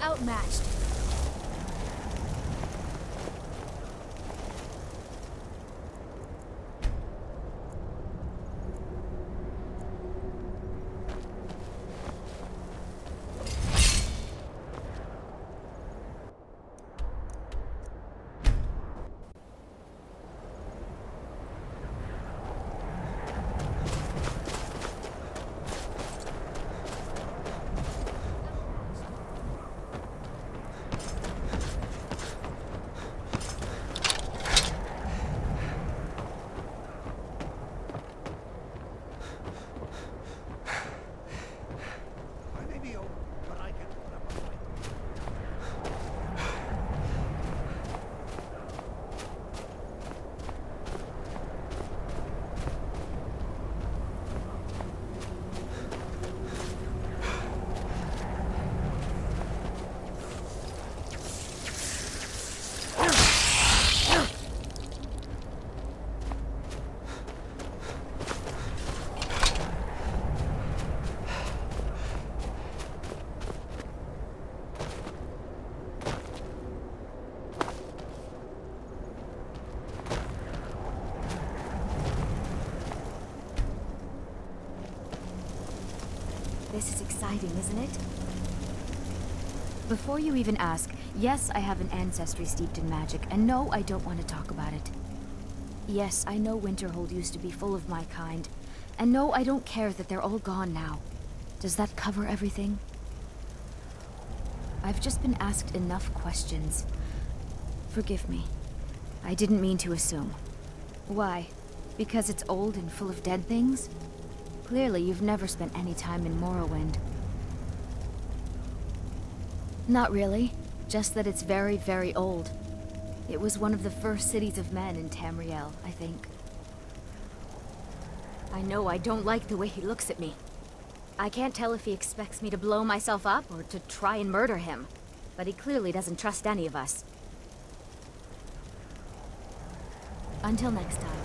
Outmatched. This is exciting, isn't it? Before you even ask, yes, I have an ancestry steeped in magic, and no, I don't want to talk about it. Yes, I know Winterhold used to be full of my kind, and no, I don't care that they're all gone now. Does that cover everything? I've just been asked enough questions. Forgive me. I didn't mean to assume. Why? Because it's old and full of dead things? Clearly, you've never spent any time in Morrowind. Not really. Just that it's very, very old. It was one of the first cities of men in Tamriel, I think. I know I don't like the way he looks at me. I can't tell if he expects me to blow myself up or to try and murder him. But he clearly doesn't trust any of us. Until next time.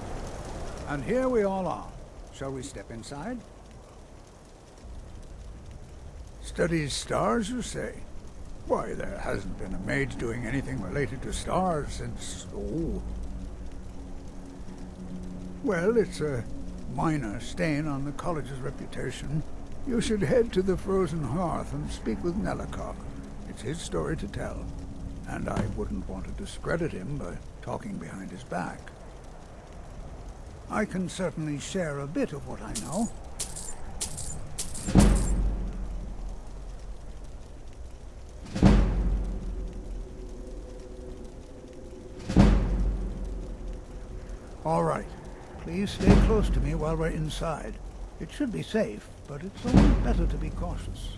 And here we all are. Shall we step inside? Studies stars, you say? Why, there hasn't been a mage doing anything related to stars since... oh. Well, it's a minor stain on the college's reputation. You should head to the Frozen Hearth and speak with Nellikar. It's his story to tell, and I wouldn't want to discredit him by talking behind his back. I can certainly share a bit of what I know. All right. Please stay close to me while we're inside. It should be safe, but it's always better to be cautious.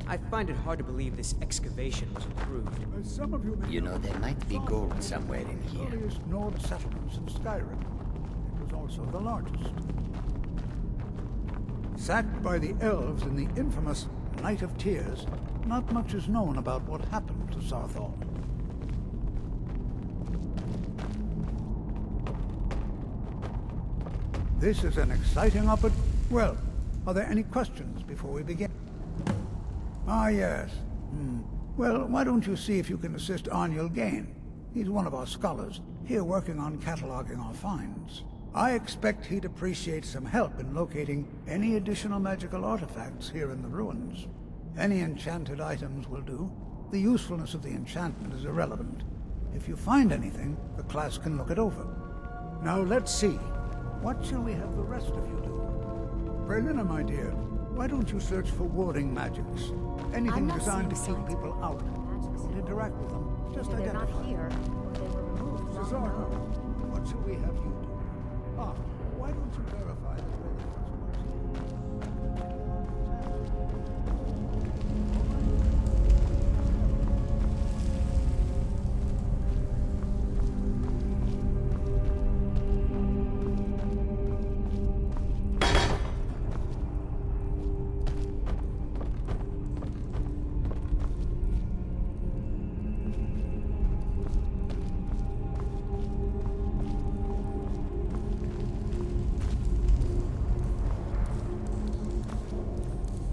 I find it hard to believe this excavation was approved. As some of you may You know, there might be gold somewhere in the here. earliest Nord settlements in Skyrim. It was also the largest. Sacked by the elves in the infamous Night of Tears, not much is known about what happened to Sarthal. This is an exciting Well, are there any questions before we begin? Ah, yes. Well, why don't you see if you can assist Arniel Gain? He's one of our scholars, here working on cataloging our finds. I expect he'd appreciate some help in locating any additional magical artifacts here in the ruins. Any enchanted items will do. The usefulness of the enchantment is irrelevant. If you find anything, the class can look it over. Now let's see. What shall we have the rest of you do? Brelina, my dear, why don't you search for warding magics? Anything designed to keep people out. Don't interact with them. Just Either they're identify. not here, or they were removed long Cesaro, ago. what shall we have you do? Ah, why don't you verify that we're the first ones here?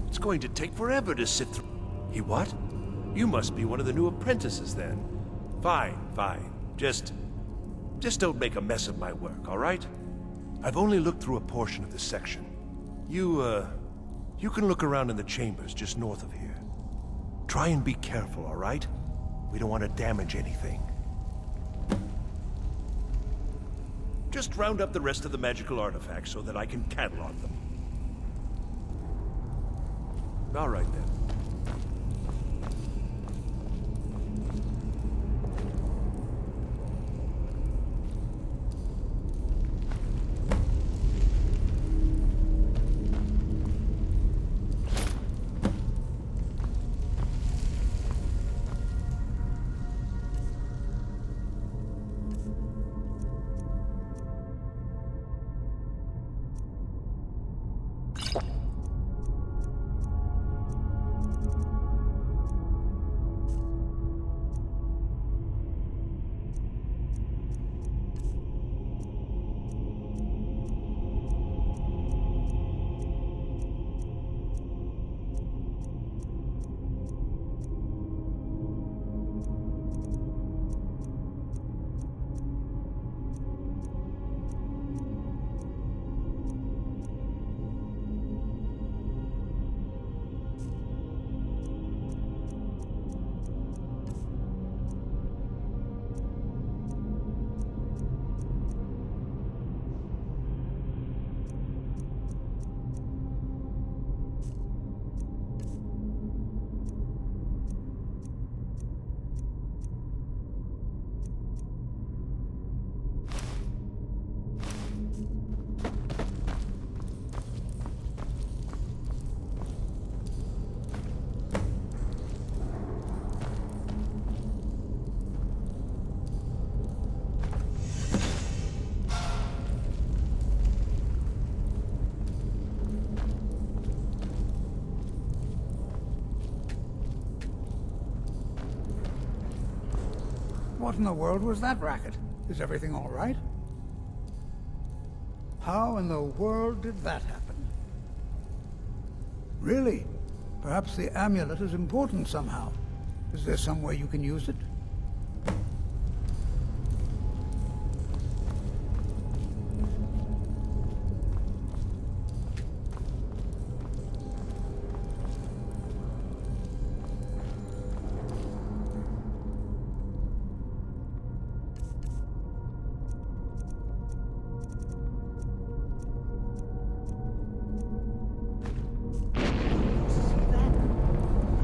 It's going to take forever to sit through. He what? You must be one of the new apprentices then. Fine, fine. Just don't make a mess of my work, all right? I've only looked through a portion of this section. You can look around in the chambers just north of here. Try and be careful, all right? We don't want to damage anything. Just round up the rest of the magical artifacts so that I can catalog them. All right, then. What in the world was that racket? Is everything all right? How in the world did that happen? Really? Perhaps the amulet is important somehow. Is there some way you can use it?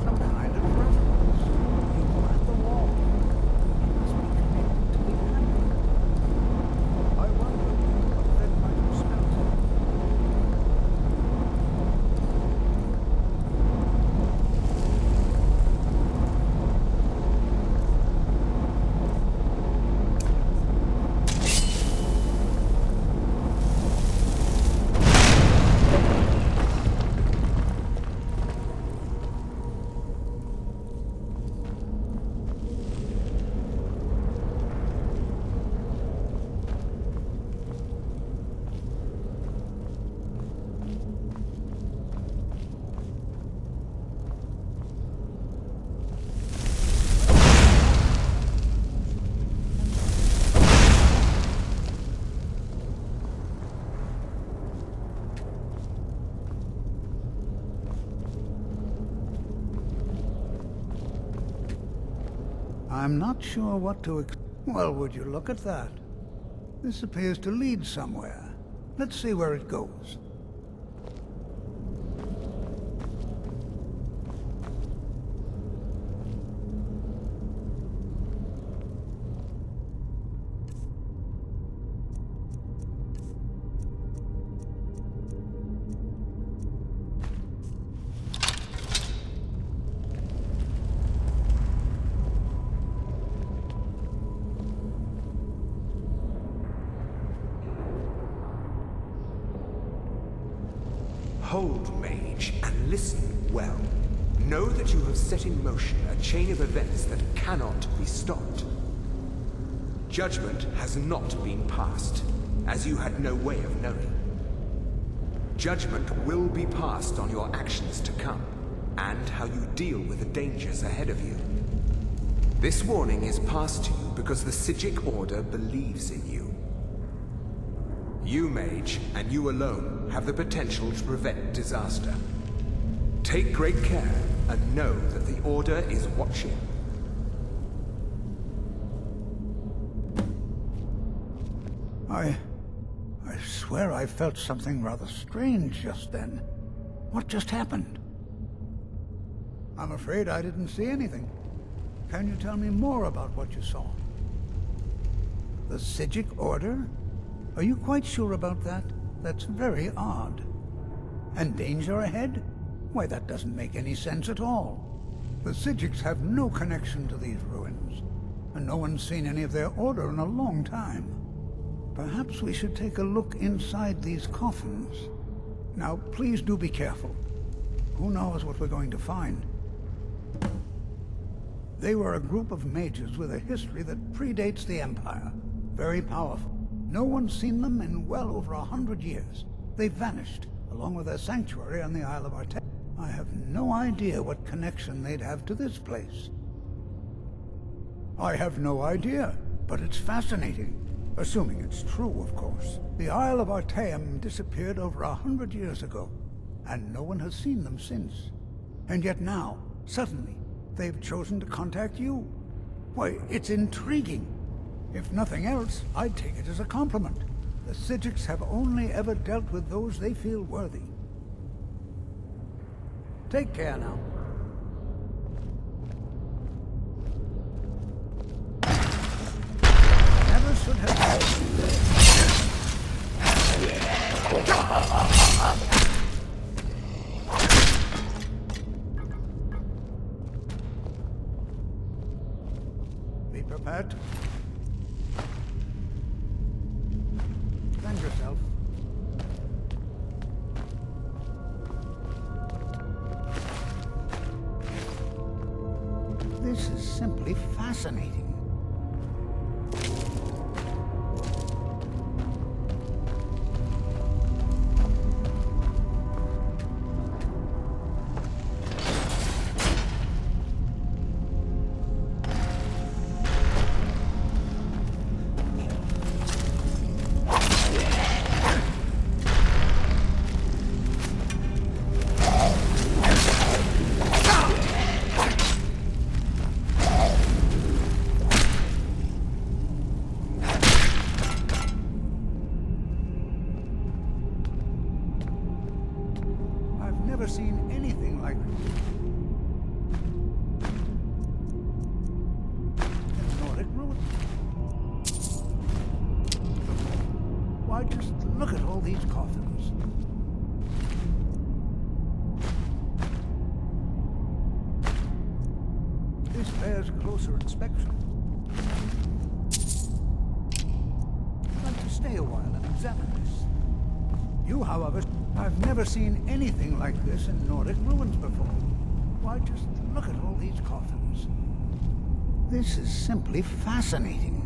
Some kind of reference. You at the wall. It must be connected to the amulet. I wonder what that might have spelled. I'm not sure what to Well, would you look at that? This appears to lead somewhere. Let's see where it goes. Hold, mage, and listen well. Know that you have set in motion a chain of events that cannot be stopped. Judgment has not been passed, as you had no way of knowing. Judgment will be passed on your actions to come, and how you deal with the dangers ahead of you. This warning is passed to you because the Psijic Order believes in you. You, mage, and you alone, have the potential to prevent disaster. Take great care, and know that the Order is watching. I swear I felt something rather strange just then. What just happened? I'm afraid I didn't see anything. Can you tell me more about what you saw? The Psijic Order? Are you quite sure about that? That's very odd. And danger ahead? Why, that doesn't make any sense at all. The Psijics have no connection to these ruins, and no one's seen any of their order in a long time. Perhaps we should take a look inside these coffins. Now, please do be careful. Who knows what we're going to find? They were a group of mages with a history that predates the Empire. Very powerful. No one's seen them in well over 100 years. They vanished, along with their sanctuary on the Isle of Artaeum. I have no idea what connection they'd have to this place. I have no idea, but it's fascinating. Assuming it's true, of course. The Isle of Artaeum disappeared over 100 years ago, and no one has seen them since. And yet now, suddenly, they've chosen to contact you. Why, it's intriguing. If nothing else, I'd take it as a compliment. The Psijics have only ever dealt with those they feel worthy. Take care now. Never should have... Be prepared. Defend yourself. This is simply fascinating. Why, just look at all these coffins. This bears closer inspection. I'd like to stay a while and examine this. You, however, I've never seen anything like this in Nordic ruins before. Why, just look at all these coffins. This is simply fascinating.